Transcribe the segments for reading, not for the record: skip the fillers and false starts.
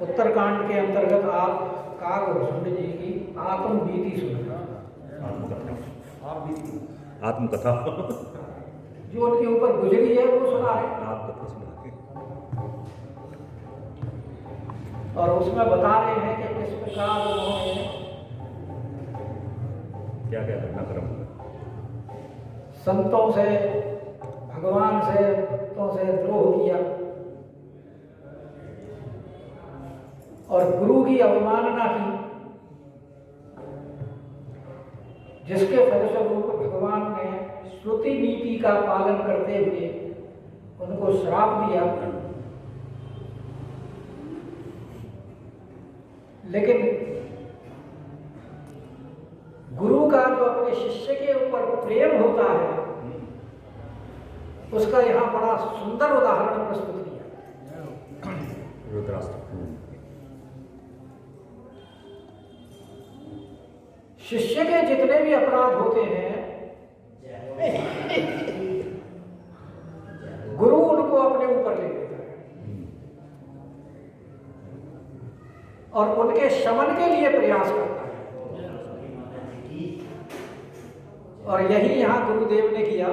उत्तरकांड के अंतर्गत आप काग भुसुंड जी की आत्मबीति सुना। आत्मकथा जो उनके ऊपर गुजरी है वो सुना है। आत्मकथा सुना और उसमें बता रहे हैं कि किस प्रकार उन्होंने क्या क्या घटनाक्रम संतों से, भगवान से, भक्तों से द्रोह किया और गुरु की अवमानना की, जिसके फलस्वरूप भगवान ने श्रुति नीति का पालन करते हुए उनको श्राप दिया। लेकिन गुरु का जो अपने शिष्य के ऊपर प्रेम होता है उसका यहाँ बड़ा सुंदर उदाहरण प्रस्तुत किया। शिष्य के जितने भी अपराध होते हैं गुरु उनको अपने ऊपर ले लेता है और उनके शमन के लिए प्रयास करता है। और यही यहां गुरुदेव ने किया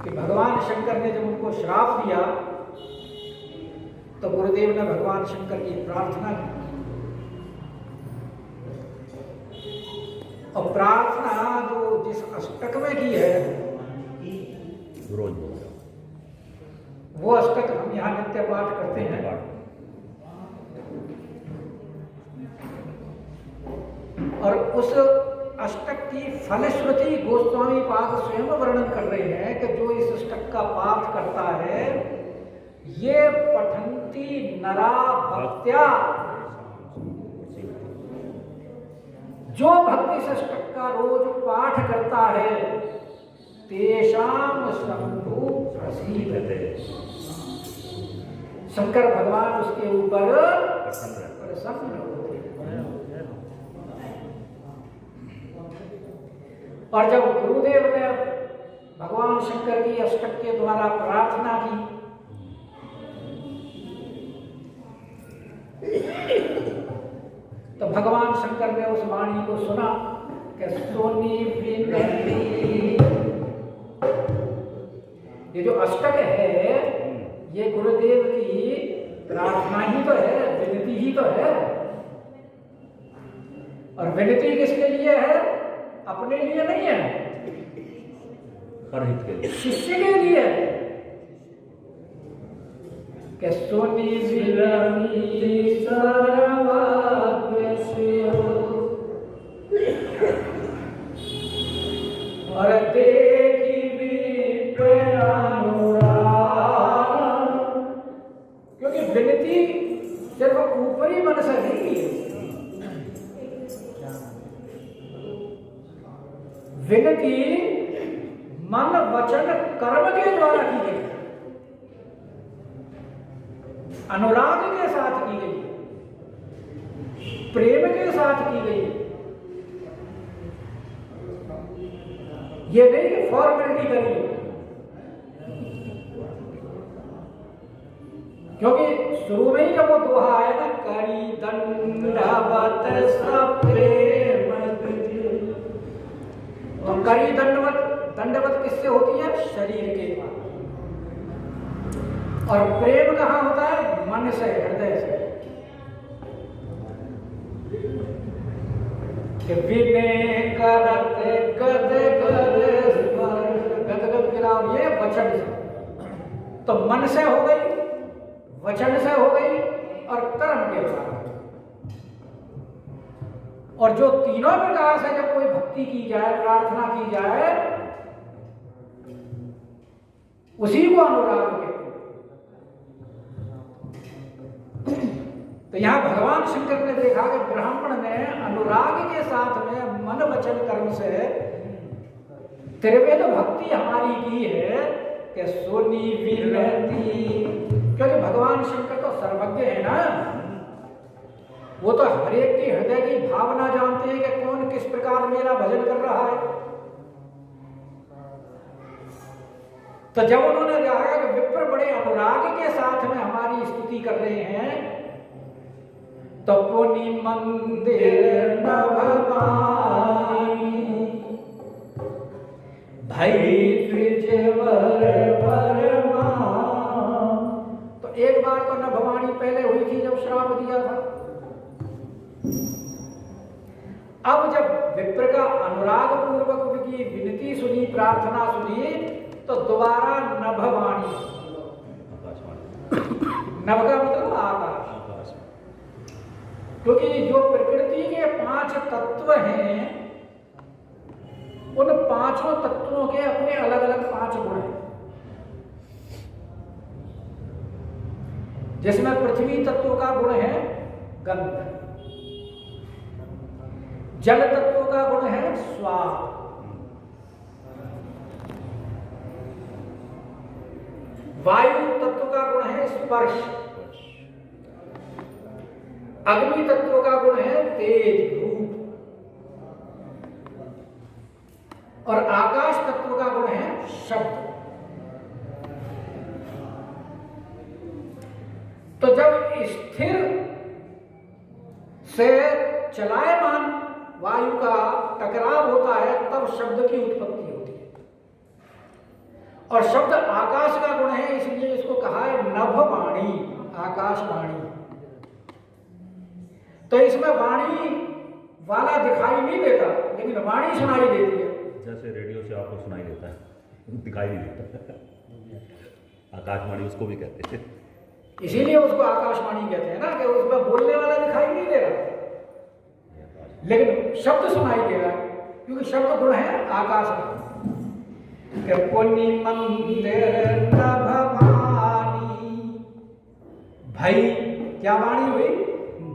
कि भगवान शंकर ने जब उनको श्राप दिया तो गुरुदेव ने भगवान शंकर की प्रार्थना की और प्रार्थना जो जिस अष्टक में की है वो अष्टक हम यहाँ नित्य पाठ करते हैं। और उस अष्टक की फलश्रुति गोस्वामी पाद स्वयं वर्णन कर रहे हैं कि जो इस अष्टक का पाठ करता है ये पठंती नरा भक्त्या, जो भक्ति से अष्टक का रोज पाठ करता है तेषाम शंभु प्रसीदते, शंकर भगवान उसके ऊपर प्रसन्न होते हैं। और जब गुरुदेव ने भगवान शंकर की अष्टक के द्वारा प्रार्थना की तो भगवान शंकर ने उस वाणी को सुना कि सोनी विनती, ये जो अष्टक है ये गुरुदेव की प्रार्थना ही तो है, विनती ही तो है। और विनती किसके लिए है? अपने लिए नहीं है, परहित के लिए, शिष्य के लिए। कि सुनी विरही सर्वज्ञ सियो और देखी विप्र अनुराग। क्योंकि विनती सिर्फ ऊपरी मन से नहीं की, विनती मन वचन कर्म के द्वारा की गई, अनुराग के साथ की गई, प्रेम के साथ की गई। ये नहीं कि फॉर्मेलिटी करी, क्योंकि शुरू में ही जब वो दोहा आया ना, करी दंडवत सप्रेम, तो करी दंडवत किससे होती है? शरीर के। और प्रेम कहाँ होता है? मन से, हृदय से। विने करत गद गद गिराव, ये वचन से, तो मन से हो गई, वचन से हो गई और कर्म के द्वारा। और जो तीनों प्रकार से जब कोई भक्ति की जाए, प्रार्थना की जाए, उसी को अनुराग कहते हैं। तो यहां भगवान शंकर ने देखा कि ब्राह्मण ने अनुराग के साथ में मन वचन कर्म से त्रिवेद भक्ति हमारी की है कि सोनी विरती। क्योंकि भगवान शंकर तो सर्वज्ञ है ना, वो तो हर एक की हृदय की भावना जानते हैं कि कौन किस प्रकार मेरा भजन कर रहा है। तो जब उन्होंने देखा कि विप्र बड़े अनुराग के साथ में हमारी स्तुति कर रहे हैं, तो पुनि मंदिर नभवानी भाई द्विजवर परमा। तो एक बार तो नभवानी पहले हुई थी जब श्राप दिया था। अब जब विप्र का अनुराग पूर्वक उनकी विनती सुनी, प्रार्थना सुनी, तो दोबारा नभवाणी, नभ का मतलब आकाश, क्योंकि जो प्रकृति के 5 तत्व हैं, उन 5 तत्वों के अपने अलग अलग 5 गुण हैं। जिसमें पृथ्वी तत्व का गुण है गंध, जल तत्व का गुण है स्वाद, वायु तत्व का गुण है स्पर्श, अग्नि तत्व का गुण है तेज रूप, और आकाश तत्व का गुण है शब्द। तो जब स्थिर से चलायमान वायु का टकराव होता है, तब शब्द की उत्पत्ति होती है। और शब्द आकाश का गुण है, इसलिए इसको कहा है नभवाणी, आकाशवाणी। तो इसमें वाणी वाला दिखाई नहीं देता, लेकिन वाणी सुनाई देती है। जैसे रेडियो से आपको सुनाई देता है, दिखाई नहीं देता। आकाशवाणी उसको भी कहते हैं, इसीलिए उसको आकाशवाणी कहते हैं ना, कि उसमें बोलने वाला दिखाई नहीं दे रहा, लेकिन शब्द सुनाई दे रहा है, क्योंकि शब्द गुण है आकाश में। पुनि मंदिर नभवानी भाई, क्या वाणी हुई?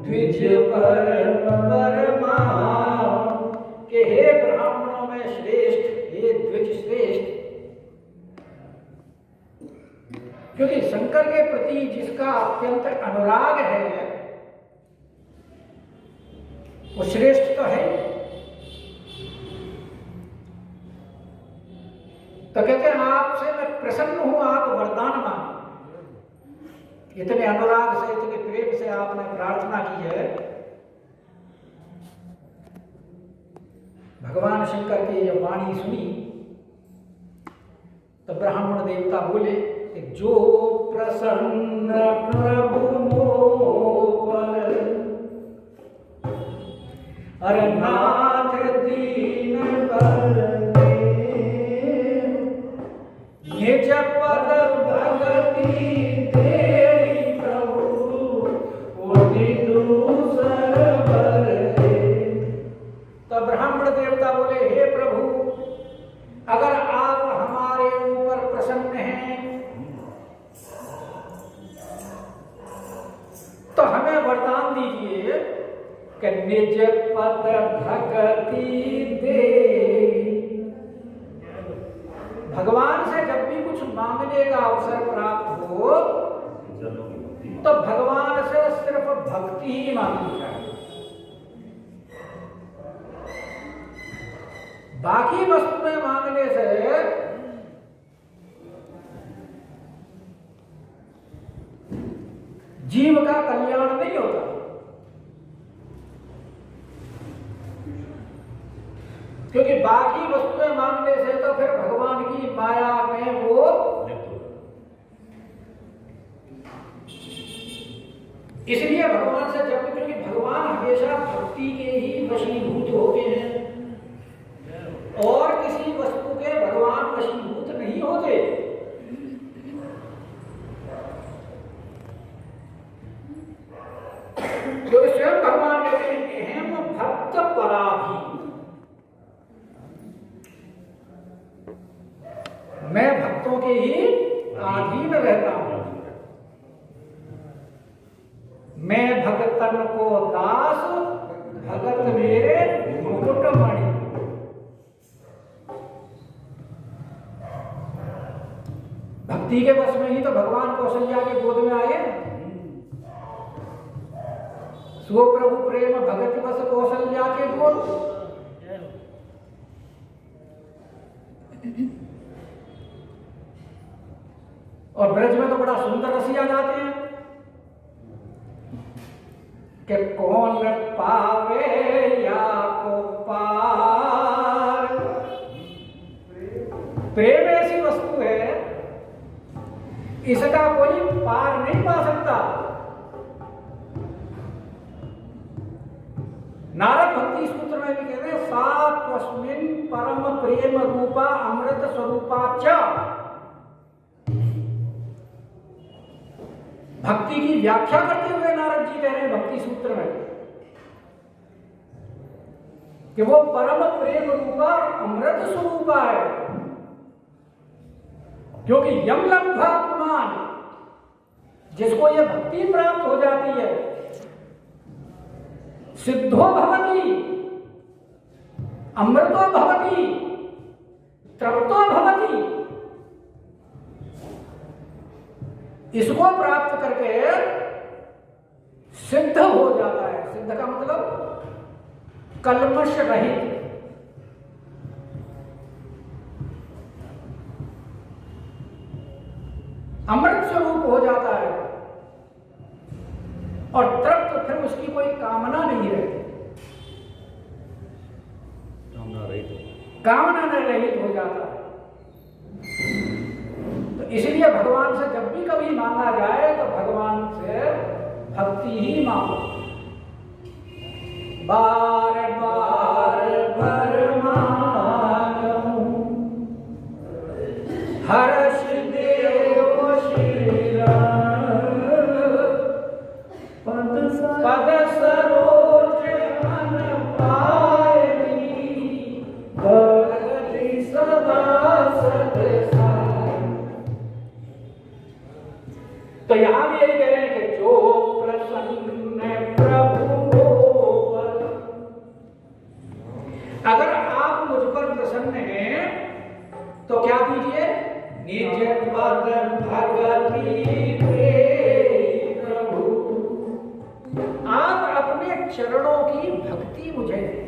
द्विज परमा, के हे ब्राह्मणों में श्रेष्ठ, हे द्विज श्रेष्ठ। क्योंकि शंकर के प्रति जिसका अत्यंत अनुराग है, वो श्रेष्ठ तो है। तो कहते हैं आपसे मैं प्रसन्न हूं, आप वरदान मांगे। इतने अनुराग से, इतने प्रेम से आपने प्रार्थना की है। भगवान शंकर की जब वाणी सुनी, तो ब्राह्मण देवता बोले कि जो प्रसन्न प्रभु मोपर, अरे नाथ दीन पर निज पद भगति तेरी दीजिए कि निज पद भक्ति दे। भगवान से जब भी कुछ मांगने का अवसर प्राप्त हो तो भगवान से सिर्फ भक्ति ही मांगनी चाहिए। बाकी वस्तुएं मांगने से जीव का कल्याण नहीं होता। क्योंकि बाकी वस्तुएं मांगने से तो फिर भगवान की माया में वो इसलिए भगवान से जब, क्योंकि भगवान हमेशा भक्ति के ही वशीभूत होते हैं और किसी वस्तु के भगवान वशीभूत नहीं होते। तो स्वयं भगवान कहते हैं अहम भक्त पराधी, मैं भक्तों के ही अधीन रहता हूं। मैं भगतन को दास, भगत मेरे मुकुटमणि। भक्ति के वश में ही तो भगवान कौशल्या के गोद में आए। सो प्रभु प्रेम भगत वश कौशल्या के गोद। और ब्रज में तो बड़ा सुंदर रसिया गाते हैं कि कौन पावे या को पार। प्रेम ऐसी वस्तु है, इसका कोई पार नहीं पा सकता। नारद भक्ति सूत्र में भी कहते हैं सा त्वस्मिन् परम प्रेम रूपा अमृत स्वरूपा च। भक्ति की व्याख्या करते हुए नारद जी कह रहे हैं भक्ति सूत्र में कि वो परम प्रेम रूपा अमृत स्वरूपा है। क्योंकि यम लब्धा पुमान, जिसको ये भक्ति प्राप्त हो जाती है, सिद्धो भवति, अमृतो भवति, तृप्तो भवति। इसको प्राप्त करके सिद्ध हो जाता है। सिद्ध का मतलब कल्मश रहित। अमृत स्वरूप हो जाता है और तृप्त, फिर उसकी कोई कामना नहीं रहती, कामना रहित हो जाता है। तो इसलिए भगवान से जब भी कभी मांगा जाए तो भगवान से भक्ति ही मांगो। बार बार वर मांगूं हर्ष देव श्रीराम, पद सरोज मन पायी, भगति सदा सदसाई। तो यहां भी यही कह रहे हैं कि जो प्रसन्न प्रभु हो, अगर आप मुझ पर प्रसन्न हैं तो क्या कीजिए, निज पद भगति दे प्रभु, आप अपने चरणों की भक्ति मुझे दें।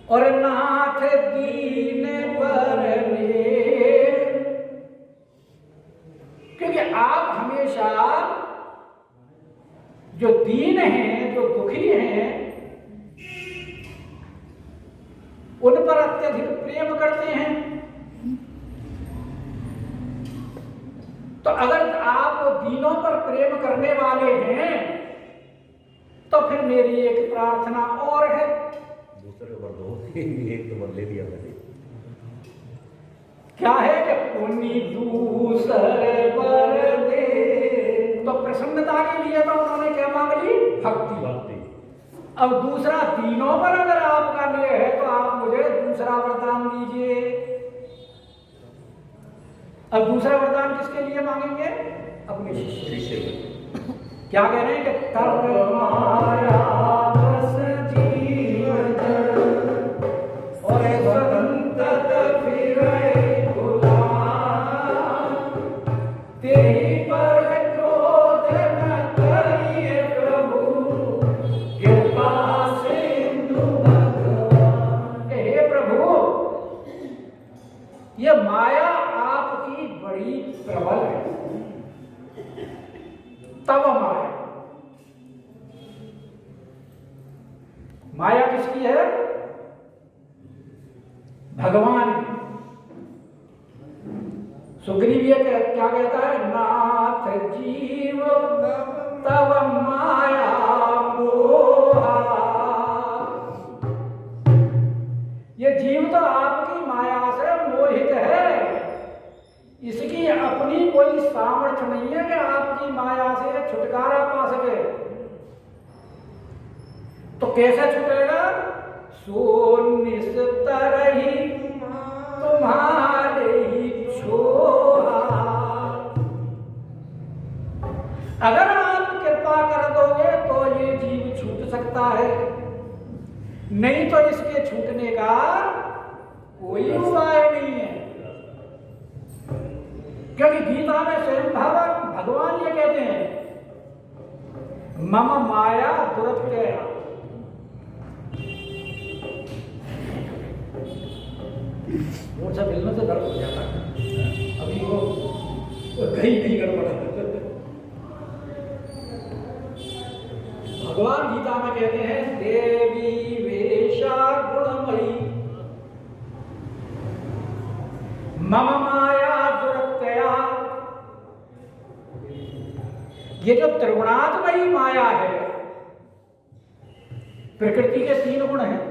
और नाथ दीन बरने, क्योंकि आप हमेशा जो दीन हैं, जो दुखी हैं, उन पर अत्यधिक प्रेम करते हैं। तो अगर आप दीनों पर प्रेम करने वाले हैं तो फिर मेरी एक प्रार्थना और है। दूसरे वर दो, एक तो वर ले दिया मैंने। क्या है कि पुनि दूसरे वर दे। तो प्रसन्नता के लिए तो उन्होंने क्या मांग ली, भक्ति। अब दूसरा तीनों पर अगर आपका लिए है तो आप मुझे दूसरा वरदान दीजिए। अब दूसरा वरदान किसके लिए मांगेंगे, अपने शिष्य शिष्य क्या कह रहे हैं कि तब माया बस जीव जड़ और संतत फिरे गुलाम तेहि पर क्रोध न करिए प्रभु कृपा सिंधु भगवान। हे प्रभु, ये माया आपकी बड़ी प्रबल है। तब माया किसकी है? भगवान की। सुग्रीव ये क्या कहता है? नाथ जीव तब माया मोहा। ये जीव तो आपकी माया से मोहित है, इसकी अपनी कोई सामर्थ्य नहीं है कि आपकी माया से छुटकारा पा सके। तो कैसे छूटेगा? सो निस्तरहि तुम्हारे ही छोहा। अगर आप कृपा कर दोगे तो ये जीव छूट सकता है, नहीं तो इसके छूटने का कोई उपाय नहीं है। क्योंकि गीता में स्वयं भगवान ये कहते हैं, मम माया दुरत्यया। मोर्चा मिलने से दर्द हो जाता है, अभी वो कहीं नहीं गड़बड़। भगवान गीता में कहते हैं, देवी वेशा गुणमयी मम माया दुरत्यया। ये जो त्रिगुणात्मयी माया है, प्रकृति के 3 गुण हैं,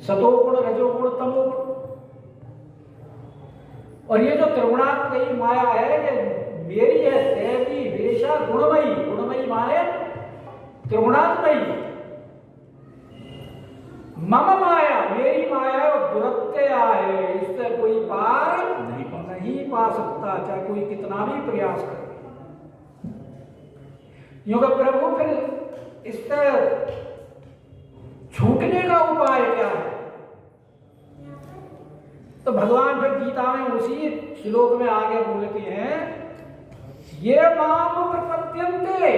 सतोगुण, रजोगुण, तमोगुण। और ये जो त्रिगुणात्मयी माया है, ये मेरी है। देवी वेशा गुणमयी, गुणमयी माया त्रिगुणात्मयी। मम माया, मेरी माया दुरत्यया है, इससे कोई पार नहीं पा सकता, चाहे कोई कितना भी प्रयास करे। योगा प्रभु, फिर इससे छूटने का उपाय क्या है? तो भगवान फिर गीता में उसी श्लोक में आगे बोलते हैं, ये माम प्रपद्यन्ते,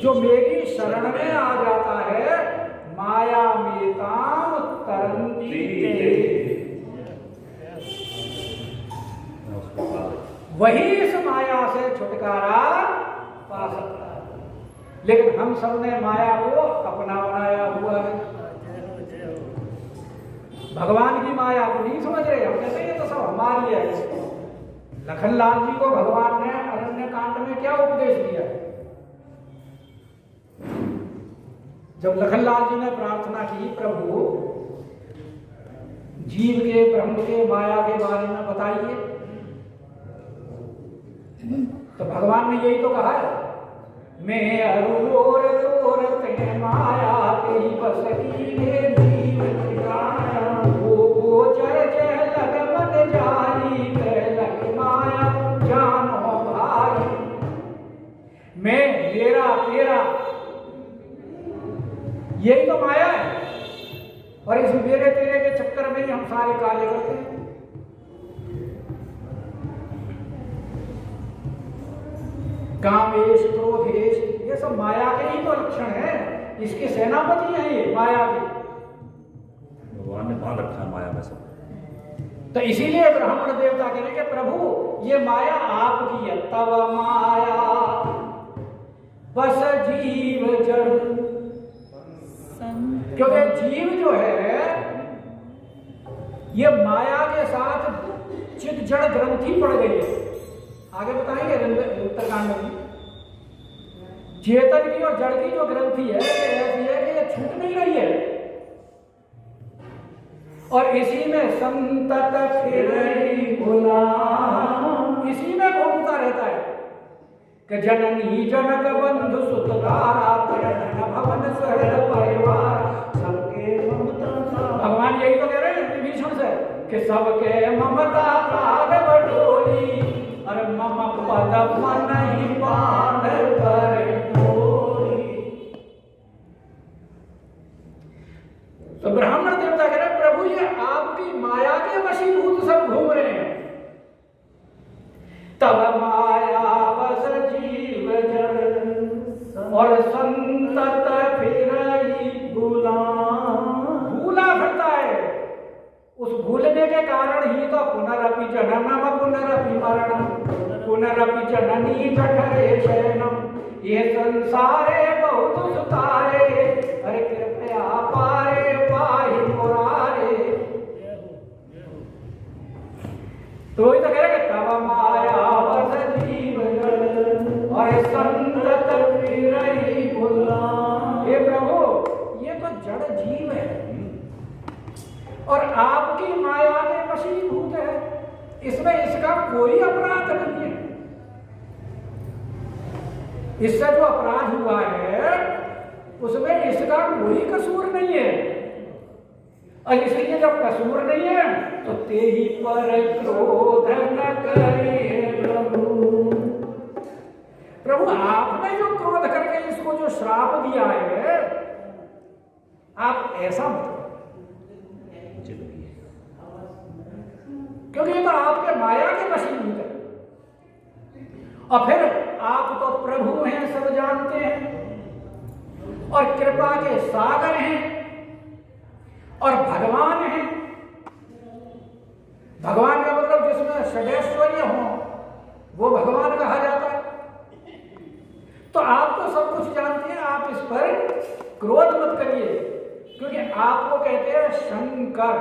जो मेरी शरण में आ जाता है, माया मेताम तरन्ति ते, वही इस माया से छुटकारा पा सकता है। लेकिन हम सब ने माया को अपना बनाया हुआ है। भगवान की माया को नहीं समझ रहे। हम कहते हैं ये तो सब हमारी है। लखनलाल जी को भगवान ने अरण्य कांड में क्या उपदेश दिया? जब लखनलाल जी ने प्रार्थना की, प्रभु जीव के, ब्रह्म के, माया के बारे में बताइए, तो भगवान ने यही तो कहा है, मैं अरुलोर तोरते माया के ही बस कीने जीव ठिकाना, वो गोचर जय लग मन जाई के लग माया जानो भाई। मैं, मेरा, तेरा, यही तो माया है। और इस मेरे तेरे के चक्कर में ही हम सारे कार्य करते हैं। कामेश, क्रोधेश, ये सब माया के ही तो लक्षण है। इसके सेनापति हैं ये माया के। भगवान ने बांध रखा है माया में सब। तो इसीलिए ब्राह्मण देवता कह रहे हैं कि प्रभु ये माया आपकी है। तब माया बस जीव जड़, क्योंकि जीव जो है ये माया के साथ चित जड़ ग्रंथि पड़ गई है। आगे बताएंगे उत्तरकांड में। चेतन की और जड़ की जो ग्रंथि है ऐसी है कि ये छूट नहीं रही है, और इसी में संतत फिरहि गुलाम, इसी में घूमता रहता है कि जननी जनक बंधु सुत तारा भवन सहज परिवार सबके ममता। भगवान यही तो कह रहे हैं विभीषण से कि सबके ममता प्राग बटोरी अरे मम पद मन ही बांध कर डोरी। तो ब्राह्मण देवता कह रहे प्रभु ये आपकी माया के वशीभूत सब घूम रहे हैं। तब माया बस जीव जन और संतत फिरई भूला फिरता है। उस भूलने के कारण ही तो पुनरपि जननम पुनरपि मरणम पुनरपि जननी जठरे शयनम ये संसारे बहुत सुतारे अरे कृपया पारे पाहि मुरारे। तो तो कह रहे तब माया बस जीव और संतत फिरई भूला। हे प्रभु ये तो जड़ जीव है और आपकी माया में वशीभूत है, इसमें इसका कोई अपराध नहीं है। इससे जो अपराध हुआ है उसमें इसका कोई कसूर नहीं है। और इसलिए जब कसूर नहीं है तो ते ही पर क्रोध न करे प्रभु। प्रभु आपने जो क्रोध करके इसको जो श्राप दिया है आप ऐसा मत, क्योंकि ये तो आपके माया के वशीभूत है। और फिर आप तो प्रभु हैं, सब जानते हैं और कृपा के सागर हैं और भगवान हैं। भगवान का मतलब जिसमें षडैश्वर्य हो वो भगवान कहा जाता है। तो आप तो सब कुछ जानते हैं, आप इस पर क्रोध मत करिए, क्योंकि आपको कहते हैं शंकर।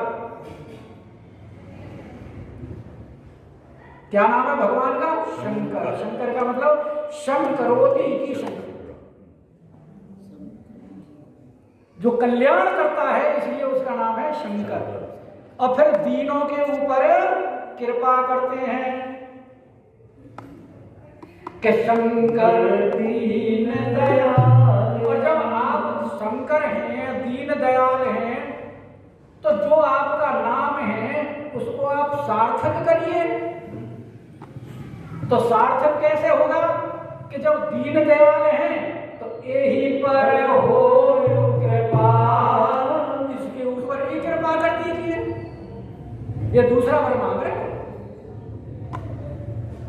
क्या नाम है भगवान का? शंकर। शंकर का मतलब शम करोति इति शंकर, जो कल्याण करता है, इसलिए उसका नाम है शंकर। और फिर दीनों के ऊपर कृपा करते हैं कि शंकर दीन दयाल। और जब आप शंकर हैं, दीन दयाल हैं, तो जो आपका नाम है उसको आप सार्थक करिए। तो सार्थक कैसे होगा कि जब दीन दयाल हैं तो यही पर हो कृपा, इसके ऊपर ही कृपा कर दीजिए। ये दूसरा वर मांग रहे,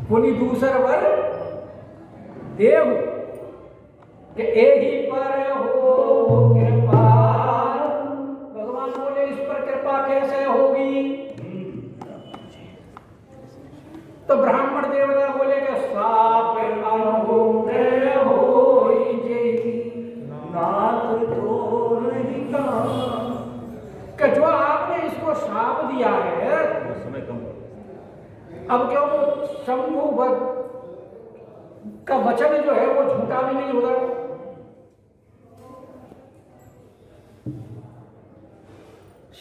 पुनि दूसरा वर देव कि यही पर हो कृपा। भगवान बोले इस पर कृपा कैसे होगी? तो ब्राह्मण देवता बोले कि साप अनुभव हो नाथ तो नहीं कि जो आपने इसको शाप दिया है, अब क्यों शंभु का वचन जो है वो झूठा भी नहीं होगा।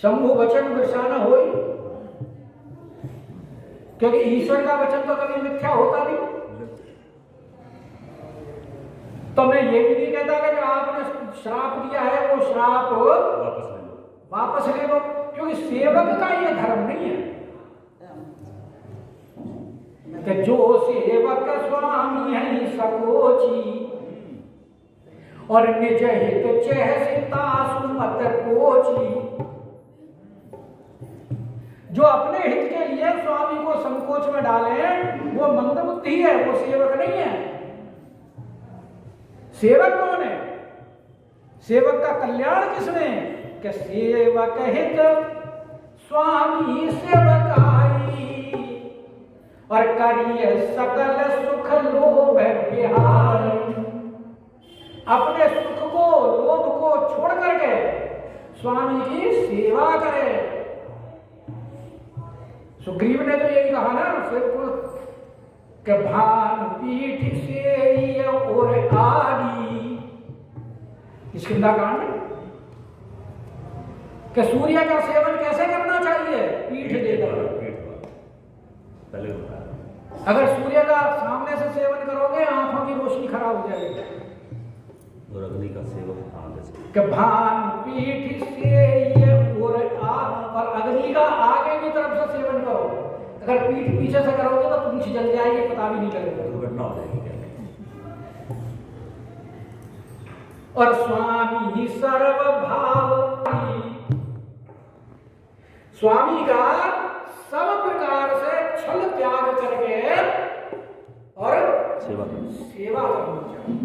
शंभु वचन विषाना हो, क्योंकि ईश्वर का वचन तो कभी मिथ्या होता नहीं। तो मैं ये भी नहीं कहता कि जो आपने श्राप दिया है वो श्राप वापस ले लो, क्योंकि सेवक का ये धर्म नहीं है कि जो सेवक स्वामी है सकोची और निज हित चेहसिता सुमत कोची। जो अपने हित के लिए स्वामी को संकोच में डाले वो मंदबुद्धि है, वो सेवक नहीं है। सेवक कौन है? सेवक का कल्याण किसमें? कि सेवक हित स्वामी सेवकाई और करिए सकल सुख लोभ बिहारी। अपने सुख को, लोभ को छोड़ करके स्वामी की सेवा करे। सुग्रीव ने तो यही कहा ना सिर्फ कि भान पीठ से और आगी, किष्किंधा कांड, कि सूर्य का सेवन कैसे करना चाहिए? पीठ देकर। अगर सूर्य का सामने से सेवन करोगे आंखों की रोशनी खराब हो जाएगी। और अग्नि का सेवन आगे से कि भान पीठ से और अग्नि का आगे की तरफ से सेवन करो, अगर पीठ पीछे से करोगे तो पूंछ जल जाएगी, पता भी नहीं लगेगा, दुर्घटना हो जाएगी। और स्वामी सर्वभावी, स्वामी का सब प्रकार से छल त्याग करके और सेवा करना, सेवा करनी चाहिए।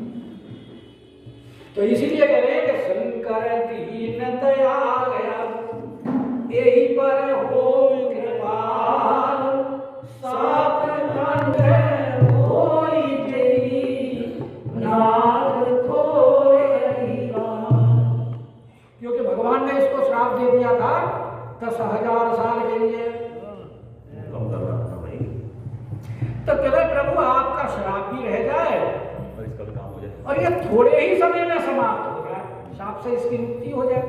तो इसीलिए कह रहे हैं कि शंकर दीन दयाल यही पर हो कृपाल, सात खंड होई तेरी नाग थोड़े हरिलाल। क्योंकि भगवान ने इसको श्राप दे दिया था 10,000 साल के लिए। कम कर रहा था भाई, तो कहते प्रभु आपका श्राप भी रह जाए और इसका भी काम हो जाए, और ये थोड़े ही समय में समाप्त हो जाए, श्राप से इसकी मुक्ति हो जाए।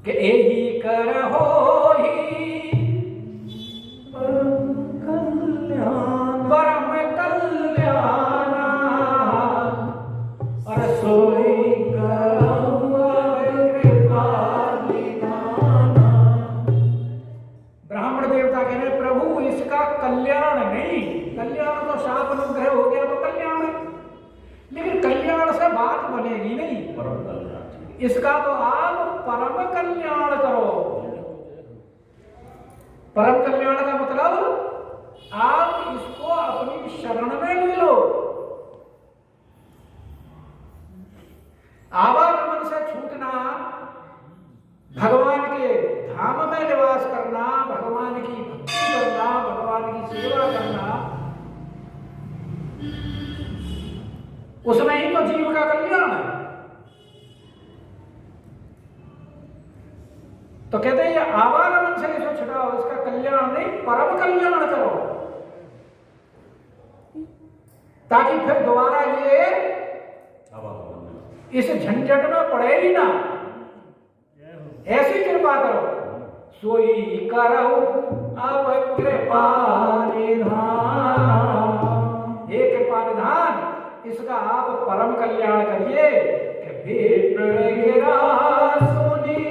कि यही कर हो ही परम कल्याण, और सोई ब्राह्मण देवता कह रहे प्रभु इसका कल्याण नहीं, कल्याण तो शाप अनुग्रह हो गया तो कल्याण, लेकिन कल्याण से बात बनेगी नहीं, परम कल्याण। इसका तो आप परम कल्याण करो। परम कल्याण का मतलब आप इसको अपनी शरण में ले लो, आवागमन से छूटना, भगवान के धाम में निवास करना, भगवान की भक्ति करना, भगवान की सेवा करना, उसमें ही तो जीव का कल्याण है। तो कहते हैं ये आवागमन से इसको छुड़ाओ, इसका कल्याण नहीं परम कल्याण करो, ताकि फिर दोबारा ये इस झंझट में पड़े ही ना। ऐसी कृपा करो, सोई करो अब कृपा निधान, हे कृपा निधान इसका आप परम कल्याण करिए। कि विप्र सुनी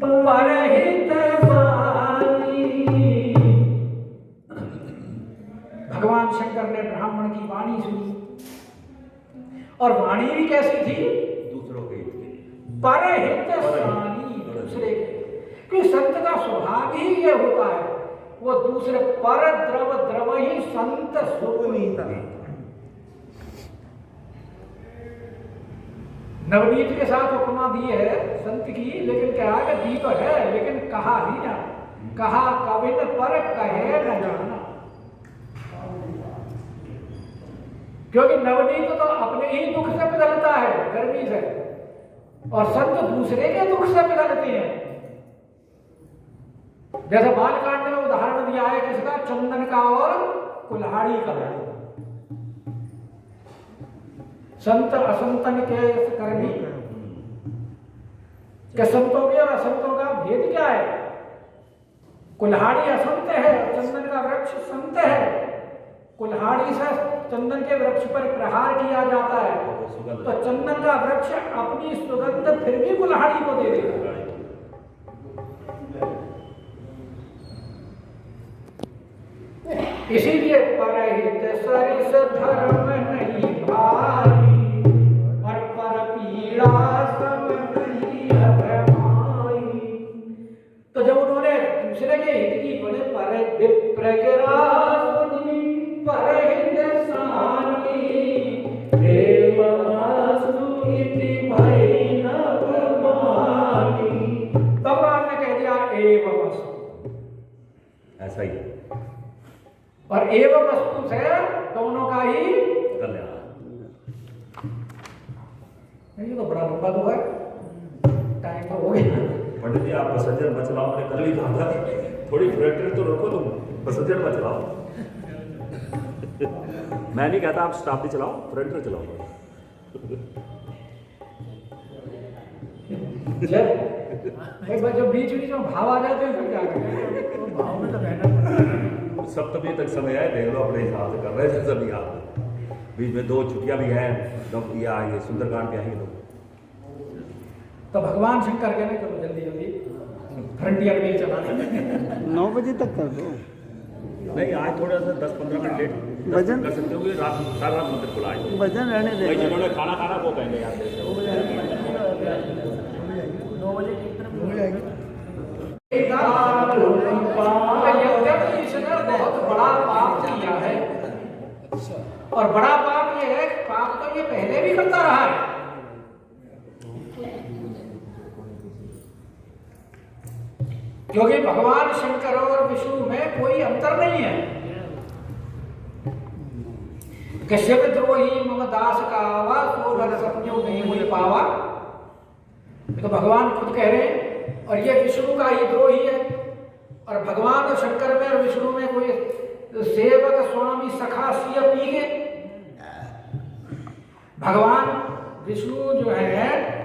परहित वाणी, भगवान शंकर ने ब्राह्मण की वाणी सुनी, और वाणी भी कैसी थी? दूसरों के हित के, परहित वाणी, दूसरे के। क्योंकि संत का स्वभाव ही ये होता है, वो दूसरे पर द्रव द्रव ही संत सुनीता। नवनीत के साथ उपमा दी है संत की, लेकिन क्या है कि दी तो है लेकिन कहा ही ना, कहा कविन पर कहे न जाना। क्योंकि नवनीत तो अपने ही दुख से पिघलता है, गर्मी से, और संत दूसरे के दुख से पिघलते हैं। जैसे बालकांड में उदाहरण दिया है किसका? चंदन का और कुल्हाड़ी का। संत असंतन के करनी, के संतों के और असंतों का भेद क्या है? कुल्हाड़ी असंत है, चंदन का वृक्ष संत है। कुल्हाड़ी से चंदन के वृक्ष पर प्रहार किया जाता है तो चंदन का वृक्ष अपनी सुगंध फिर भी कुल्हाड़ी को दे देगा। इसीलिए परहित सरिस धर्म नहीं भाई, और पर पीड़ा सम नहीं अधमाई। तो जब उन्होंने दूसरे के हित की बड़े पर विप्र के रासुनी परहित सानी, देवासु इति भय न प्रमाणी। भगवान ने कह दिया एवं वस्तु, ऐसा ही और एवं वस्तु से दोनों का ही कल्याण। ये तो बड़ा लंबा तो है, टाइम तो हो गया। पंडित जी आप पैसेंजर मत चलाओ, मैंने कल ही कहा था थोड़ी फैक्ट्री तो रखो, तुम पैसेंजर मत चलाओ। मैं नहीं कहता आप स्टॉप भी चलाओ, फ्रंट में चलाओ। जब बीच बीच में भाव आ जाते हैं फिर क्या करें? तो भाव में तो रहना पड़ता है। सप्तमी तक समय है, देख लो अपने हिसाब से कर रहे थे सभी आप। बीच में 2 छुट्टियां भी हैं, ये सुंदरकांड भी आएंगे लोग। तो भगवान शंकर कहने चलो जल्दी जल्दी फ्रंटियर में चलाना 9 बजे तक कर दो। नहीं आज थोड़ा सा 10-15 मिनट लेट वजन- कर सकते हो कि रात सारा रात मंदिर खुला है। वजन रहने भाई देगा। जिन्होंने खाना खाना वो कहेंगे यार मेरे से। यद्यपि इसने बहुत बड़ा पाप किया है, और बड़ा पाप ये है कि पाप तो ये पहले भी करता रहा है। क्योंकि भगवान शंकर और विष्णु में कोई अंतर नहीं है। कश्यप द्रोही मम दास का आवा सो नर समझो नहीं मुझे पावा, तो भगवान खुद कह रहे हैं। और ये विष्णु का ही द्रोही है। और भगवान शंकर में और विष्णु में कोई सेवक स्वामी सखा सिय पीगे। भगवान विष्णु जो है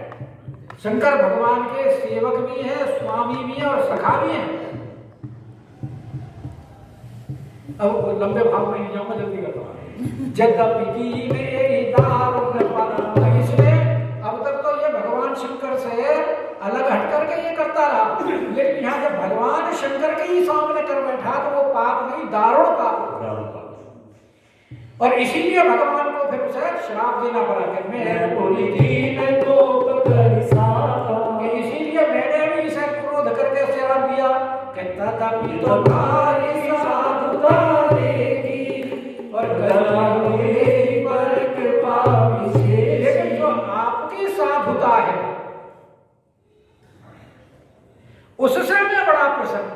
शंकर भगवान के सेवक भी हैं, स्वामी भी हैं और सखा भी हैं। अब लंबे भाव में नहीं जाऊंगा, जल्दी करता हूं। जद्यपि में दारुण परम, इसलिए अब तक तो ये भगवान शंकर से अलग हट करके ये करता रहा, लेकिन यहाँ जब भगवान शंकर के ही सामने कर बैठा तो वो पाप नहीं, दारुण पाप। और इसीलिए भगवान को फिर उसे श्राप देना पड़ा कि मैं बोली थी तो इसीलिए मैंने भी इसे क्रोध करके श्राप दिया कि तथापि तो भारी साधुता देगी और करोगे पर कृपा विशेष। लेकिन जो आपकी साधुता है उससे मैं बड़ा प्रसन्न,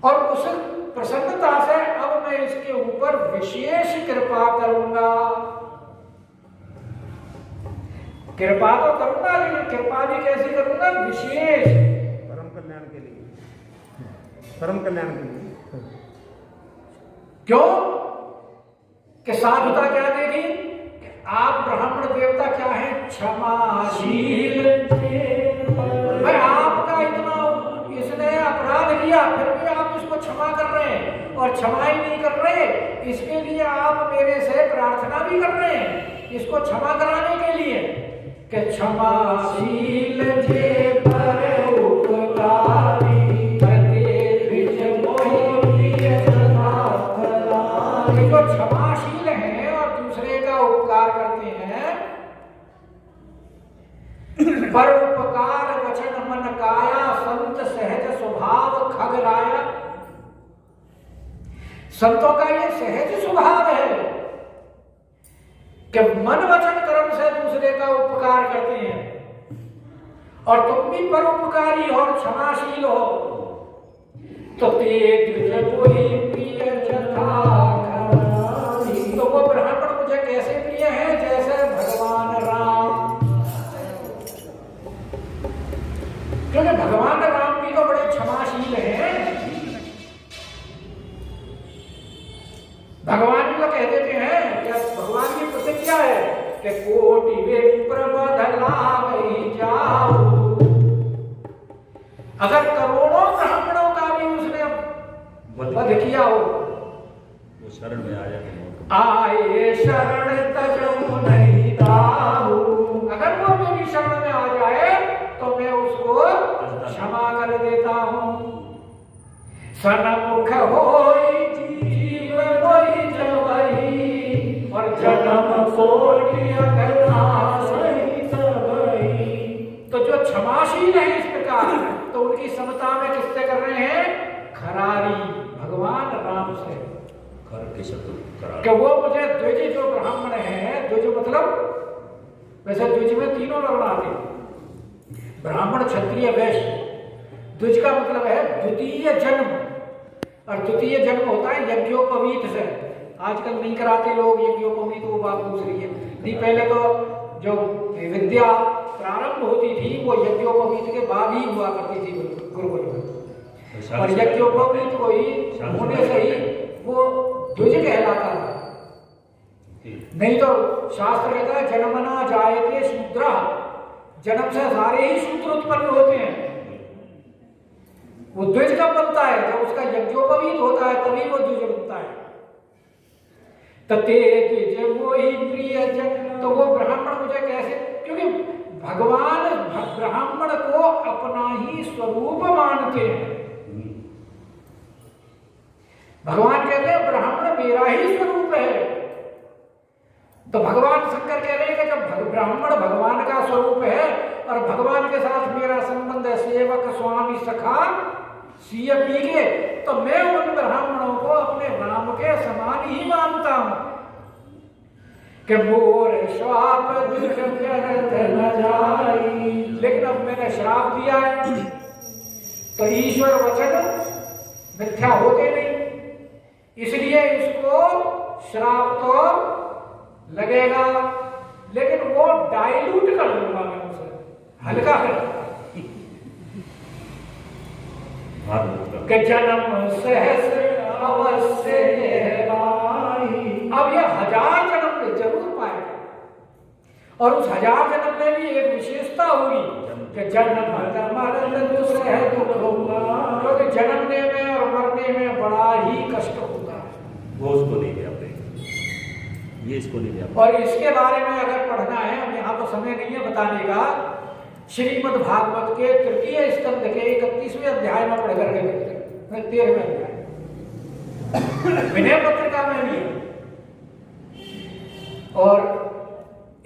और उस प्रसन्नता से अब मैं इसके ऊपर विशेष कृपा करूंगा। कृपा तो करूंगा, लेकिन कृपा भी कैसी करूंगा? विशेष, परम कल्याण के लिए, परम कल्याण के लिए। क्यों? कि साधुता क्या देगी? आप ब्राह्मण देवता क्या है? क्षमाशील। भाई आपका इतना इसने अपराध किया, फिर भी आप इसको क्षमा कर रहे हैं, और क्षमा ही नहीं कर रहे, इसके लिए आप मेरे से प्रार्थना भी कर रहे हैं इसको क्षमा कराने के लिए कि क्षमाशील जे पर उपकारी जो क्षमाशील हैं और दूसरे का उपकार करते हैं। पर उपकार वचन मन काया संत सहज स्वभाव खग राया। संतों का ये सहज स्वभाव है कि मन वचन कर्म से दूसरे का उपकार करते हैं, और तुम भी परोपकारी और क्षमाशील हो। तो तो वो ब्राह्मण मुझे कैसे प्रिय है? जैसे भगवान राम, क्योंकि भगवान राम भी तो बड़े क्षमाशील हैं। भगवान भी तो कह देते हैं, क्या भगवान की प्रतिज्ञा है कि कोटि विप्र बदलावहि जाऊ। अगर करोड़ों ब्राह्मणों का भी उसने वध किया हो, वो शरण में आ जाते हैं। आए शरण तजऊ नहीं दाऊ। अगर वो मेरी शरण में आ जाए तो मैं उसको क्षमा कर देता हूं। सनमुख होई जीव होई जवई, और जन्म कोटि अगनाश सहित भई। तो जो क्षमाशील है इस प्रकार, तो उनकी समता में किससे कर रहे हैं? खरारी भगवान राम से। के शत्रु करार। कि वो मुझे द्विज जो ब्राह्मण है, द्विज मतलब वैसे द्विज में तीनों वर्ण आते हैं, ब्राह्मण क्षत्रिय वैश्य। द्विज का मतलब है द्वितीय जन्म, और द्वितीय जन्म होता है यज्ञोपवीत से। आजकल नहीं कराते लोग यज्ञोपवीत, वो बात दूसरी है। नहीं, पहले तो जो विद्या प्रारंभ होती थी वो यज्ञोपवीत के बाद ही हुआ करती थी गुरुकुल में, और यज्ञोपवीत को ही होने से ही वो द्विज कहलाता है। नहीं तो शास्त्र कहता है जन्मना जायते शूद्र, जन्म से सारे ही शूद्र उत्पन्न होते हैं। वो द्विज कब बनता है? जब उसका यज्ञोपवीत होता है, तभी वो द्विज बनता है। तते द्विज मोहि प्रिय जन। तो वो ब्राह्मण मुझे कैसे? क्योंकि भगवान ब्राह्मण को अपना ही स्वरूप मानते हैं। भगवान कहते हैं ब्राह्मण मेरा ही स्वरूप है। तो भगवान शंकर कह रहे हैं कि जब ब्राह्मण भगवान का स्वरूप है और भगवान के साथ मेरा संबंध है सेवक स्वामी सखा सिय पीके, तो मैं उन ब्राह्मणों को अपने राम के समान ही मानता हूं कि मोर श्राप दुख व्यर्थ न जाई। लेकिन अब मैंने श्राप दिया है तो ईश्वर वचन मिथ्या होते नहीं, इसलिए इसको श्राप तो लगेगा, लेकिन वो डाइल्यूट कर दूंगा मैं उसे, हल्का कर कि जन्म सहस्र अवश्य अब ये 1000 जन्म जरूर पाएगा। और उस 1000 जन्म में भी एक विशेषता होगी कि जन्म मरण दुख है दुख होगा, क्योंकि जन्मने में और मरने में बड़ा ही कष्ट होता है। वो उसको नहीं गया ये इसको नहीं गया। और इसके बारे में अगर पढ़ना है, हम यहाँ तो समय नहीं है बताने का, श्रीमद् भागवत के 3 स्कंद के 31वें अध्याय में पढ़ करके देखते हैं, 13वें अध्याय विनय पत्रिका में भी है और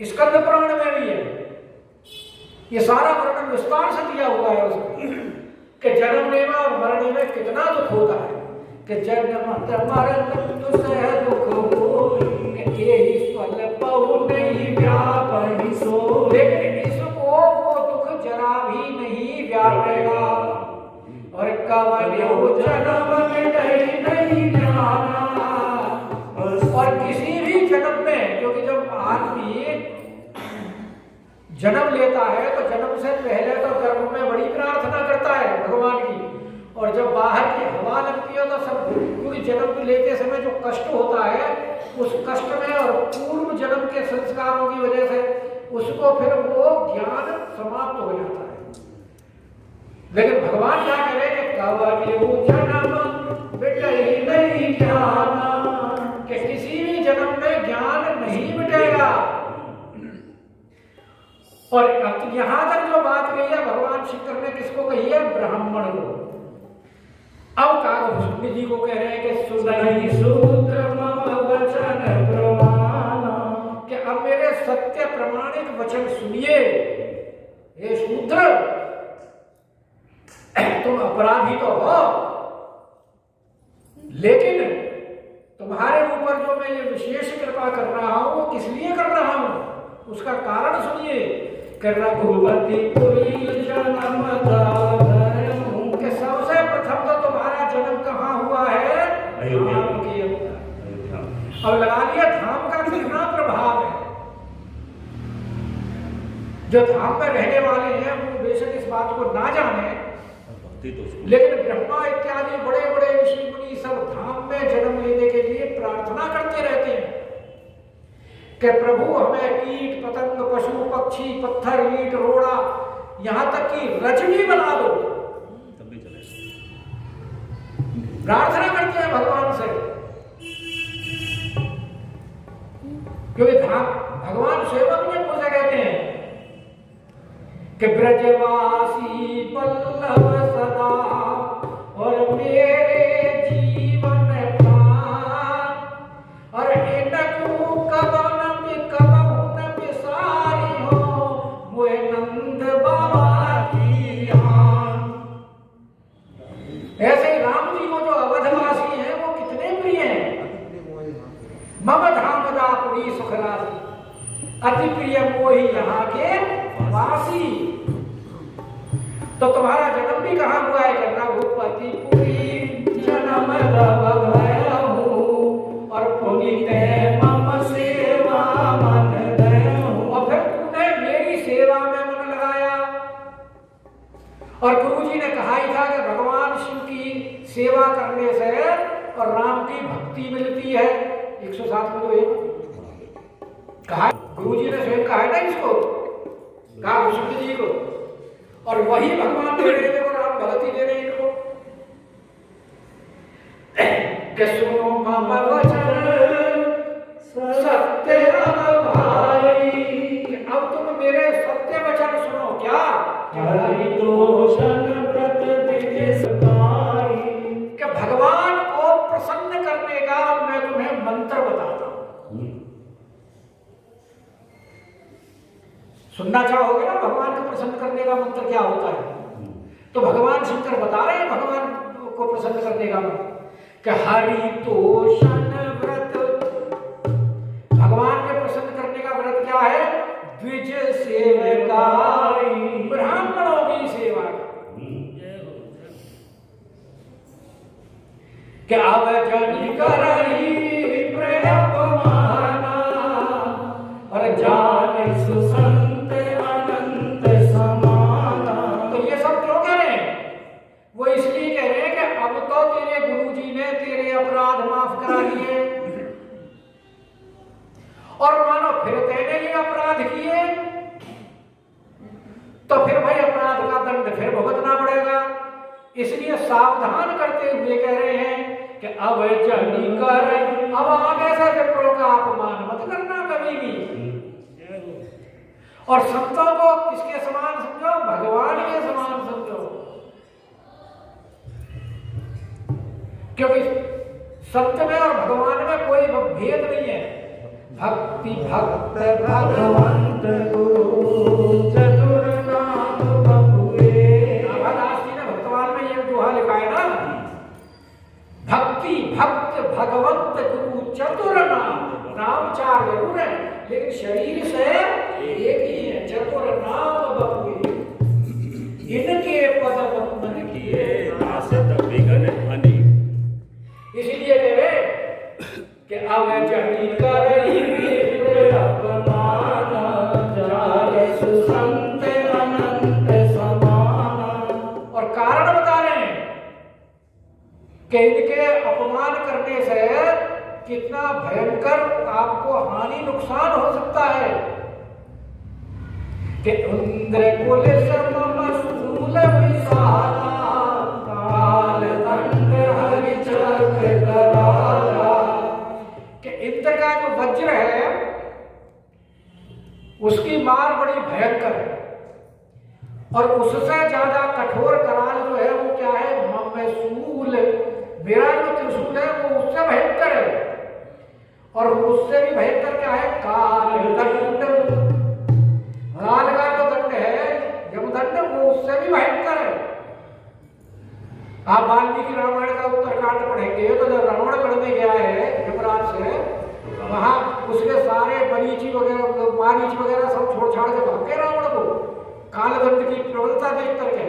स्कंद पुराण में भी है। ये सारा वर्णन विस्तार से दिया हुआ है उसमें कि जन्मने में और मरने में कितना दुख होता है कि जन्म मरण दुख है दुख लेकिन इसको वो दुख जरा भी नहीं व्यापेगा। और और किसी भी जन्म में, क्योंकि जब आदमी जन्म लेता है तो जन्म से पहले तो गर्भ में बड़ी प्रार्थना करता है भगवान की, और जब बाहर की हवा लगती है तो सब, क्योंकि जन्म लेते समय जो कष्ट होता है उस कष्ट में और पूर्व जन्म के संस्कारों की वजह से उसको फिर वो ज्ञान समाप्त हो जाता है। लेकिन भगवान क्या करें कि नहीं जाना कि किसी भी जन्म में ज्ञान नहीं मिटेगा। और यहां तक जो बात कही है भगवान शंकर ने किसको कही है? ब्राह्मण को। अब कागभूषण जी को कह रहे हैं कि सुनहि सूत्र मम वचन प्रमाण, कि अब मेरे सत्य प्रमाणिक वचन सुनिए। हे शूद्र, तुम अपराधी तो हो, लेकिन तुम्हारे ऊपर जो मैं ये विशेष कृपा कर रहा हूं वो किस लिए कर रहा हूं उसका कारण सुनिए। रघुपति जन्म के सबसे प्रथम तो तुम्हारा जन्म कहाँ हुआ है? धाम के अंदर। अब लगा लिया धाम का कितना प्रभाव है। जो धाम में रहने वाले हैं वो बेशक इस बात को ना जाने, लेकिन ब्रह्मा इत्यादि बड़े बड़े ऋषि मुनि सब धाम में जन्म लेने के लिए प्रार्थना करते रहते हैं कि प्रभु हमें कीट पतंग पशु पक्षी पत्थर ईंट रोड़ा यहां तक कि रजनी बना दो। प्रार्थना करते हैं भगवान से, क्योंकि भगवान सेवक में पूछा कहते हैं कि ब्रजवासी पल्लव सदा और मेरे जीवन प्राण, और इनको कवन कबहु बिसारी हो मोहे नंद बाबा की आन। ऐसे ही राम जी को जो अवधवासी हैं वो कितने प्रिय हैं। मम धाम दापुरी सुखरासी, अति प्रिय मोहि यहाँ के वासी। तो तुम्हारा जन्म भी कहाँ हुआ है? रघुपति पुरी जन्म लव भयहु, और पुनीत मम सेवा मन दयहु। और फिर तुमने मेरी सेवा में मन लगाया। और गुरु जी ने कहा ही था कि भगवान शिव की सेवा करने से और राम की भक्ति मिलती है। 107 में तो एक कहा, गुरु जी ने स्वयं कहा है ना इसको, कहा भूषण जी को, और वही भगवान दे रहे थे और राम भक्ति दे रहे इनको कि सुनो मम वचन सत्य भाई। अब तुम मेरे सत्य वचन सुनो। क्या? कि भगवान को प्रसन्न करने का मैं तुम्हें मंत्र बताता हूं। सुनना चाहोगे ना भगवान को प्रसन्न करने का मंत्र क्या होता है? तो भगवान शंकर बता रहे हैं भगवान को प्रसन्न करने का मंत्र कि हरितोषण व्रत। भगवान के प्रसन्न करने का व्रत क्या है? द्विज सेवकाई, ब्राह्मणों की सेवा। क्या अवजनी करई प्रयपमाना और जान सुसंत अनंत समाना। तो ये सब क्यों कह रहे हैं? वो इसलिए कह रहे हैं कि अब तो तेरे गुरुजी ने तेरे अपराध माफ करा दिए और मानो फिर तेरे ये अपराध किए तो फिर भाई अपराध का दंड फिर भुगतना पड़ेगा। इसलिए सावधान करते हुए कह रहे हैं कि अब जनी कर, अब आगे से विप्रों का अपमान मत करना कभी भी। और संतों को किसके समान समझो? भगवान के समान समझो, क्योंकि सत्य में और भगवान में कोई भेद नहीं है। भक्ति भक्त भगवंत गुरु चतुर नाम बबुए। नाभादास जी ने भक्तवान में ये दोहा लिखा है ना, भक्ति भक्त भगवंत गुरु चतुर नाम। नाम चार जरूर है लेकिन शरीर से एक ही है, चतुर नाम बबुए। इनके पद बंधन किए नासत विघ्न हनि। इसीलिए कह रहे कि अब जनी करई अपमाना जाय सुसंत अनंत समाना। और कारण बता रहे हैं कि इनके अपमान करने से कितना भयंकर आपको हानि नुकसान हो सकता है। कि इंद्र कुल सममस्तूल विशाला काल दंड हरि चक्र कराला। कि इंद्र का जो वज्र है उसकी मार बड़ी भयंकर है और उससे ज्यादा कठोर कराल जो है वो क्या है? ममसूल। मेरा जो त्रिशूल है वो उससे भयंकर है और उससे भी भयंकर क्या है? काल दंड। काल का जो दंड है यमदंड, वो उससे भी भयंकर है। आप वाल्मीकि रामायण का उत्तरकांड पढ़ेंगे तो जब रावण लड़ने गया है यमराज से, वहां उसके सारे मरीची वगैरह मारीच वगैरह सब छोड़ छाड़ के भाग गए रावण को। काल दंड की प्रबलता देख करके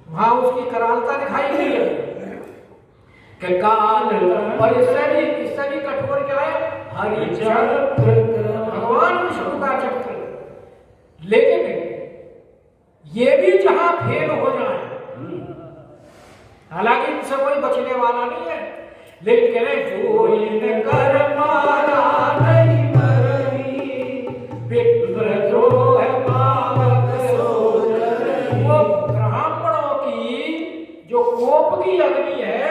वहां उसकी करालता दिखाई गई है कि काल। और इससे भी कठोर क्या है? हरि चक्र, भगवान विष्णु का चक्र। लेकिन ये भी जहां फेल हो जाए, हालांकि इनसे कोई बचने वाला नहीं है, लेकिन कह रहे जो इनकर मारा नहीं मरई विप्रद्रोह पावक सोजर। वो ब्राह्मणों की जो कोप की अग्नि है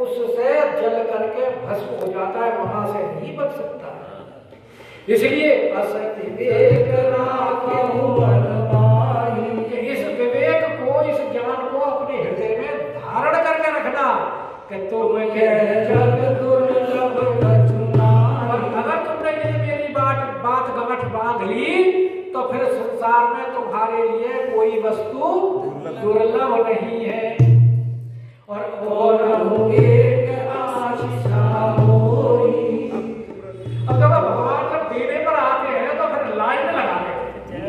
उससे जल करके भस्म हो जाता है, वहां से नहीं बच सकता। इसलिए असत विवेक राखहु मन माही। कि इस विवेक को, इस ज्ञान को अपने हृदय में धारण करके रखना कि तुम जग दुर्लभ कछुना। और अगर तुमने ये मेरी बात गमठ बांध ली तो फिर संसार में तुम्हारे लिए कोई वस्तु दुर्लभ नहीं है। और एक आशीषा होई। अब जब भगवान जब देने पर आते हैं तो फिर लाइन लगाते हैं।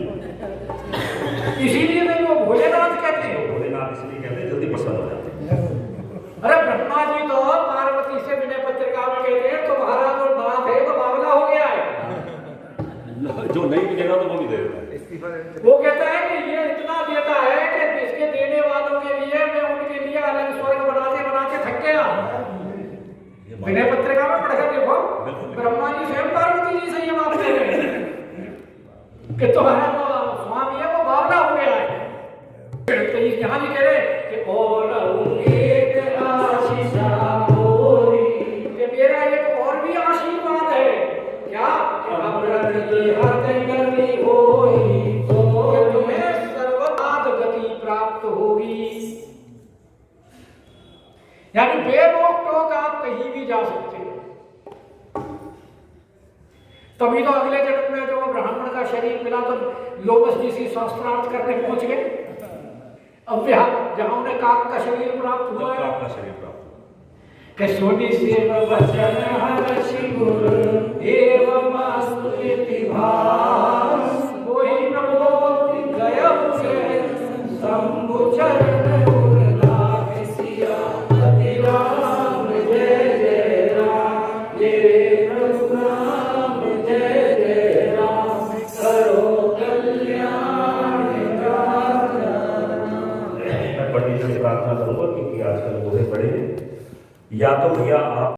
इसीलिए नहीं वो भोलेनाथ कहते हैं। भोलेनाथ इसलिए कहते हैं जल्दी प्रसन्न हो जाते हैं। अरे ब्रह्मा जी तो पार्वती से विनय पत्रिका में कहते हैं तुम्हारा जो नाथ है वो बावला हो गया है। जो नहीं मिलेगा तो वो भी दे देता है। वो कहता है कि ये इतना देता है कि इसके देने वालों के लिए मैं उनके लिए अलग स्वर्ग बनाते बनाते थक गया। विनय पत्रिका में पढ़कर देखो, ब्रह्मा जी स्वयं पार्वती जी से ये बात कह रहे हैं कि तुम्हारा जो स्वामी है वो बावला हो गया है। तो यहाँ भी कह रहे कि और एक आशीषा होई। कि मेरा एक और भी आशीर्वाद है क्या? कि अमृत की हर गति होई तो यानी बेरोक टोक आप कहीं भी जा सकते हैं। तभी तो अगले जन्म में जो ब्राह्मण का शरीर मिला तो लोमस जी शास्त्रार्थ करने पहुंच गए। अब जहां उन्हें काक का शरीर प्राप्त हुआ है, काक का शरीर प्राप्त हुआ कि सोनी सेव वचन हर्षि गुरु एवं इति भास कोई प्रबोधि गया उसे शंभु चरण गुरुनाथ सिया पति राम जय जय राम ये प्रभु जय जय राम करो कल्याण मैं पंडित जी से प्रार्थना करूंगा क्योंकि आजकल बूढ़े बड़े हैं, या तो भैया आप